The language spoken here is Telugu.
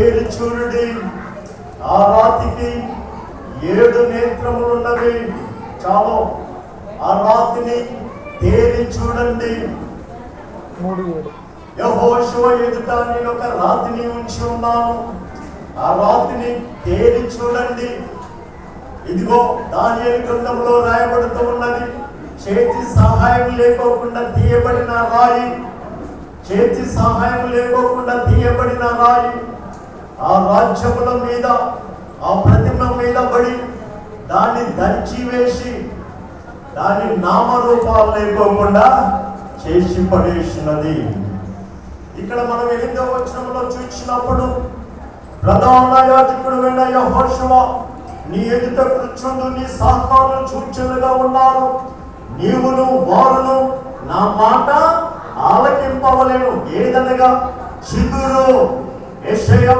తేరి చూడండి. ఆ రాతికి 7 నేత్రములున్నవి. చాలు, ఆ రాతిని తేరి చూడండి. యెహోషువ ఎదుట నేను ఒక రాతిని ఉంచి ఉన్నాను, ఆ రాతిని తేరి చూడండి. ఇదిగో దానియేలు గ్రంథంలో రాయబడుతూ ఉన్నది, చేతి సహాయం లేకోకుండా తీయబడిన రాయి, చేతి సహాయం లేకోకుండా తీయబడిన రాయి ఆ రాజ్యముల మీద, ఆ ప్రతిమ మీద పడి దాన్ని దంచివేసి దాని నామరూపాలు లేకోకుండా చేసి పడేసినది. ఇక్కడ మనం 8వ వచనంలో చూసినప్పుడు, ప్రధాన యాజకుడు అయిన యెహోషువ నీ ఎదుట కూర్చుండు, నీ సహకారులు సూచనలుగా ఉన్నారు, నీవును వారును నా మాట ఆలకింపవలెను. ఏదనగా చిగురు యెషయా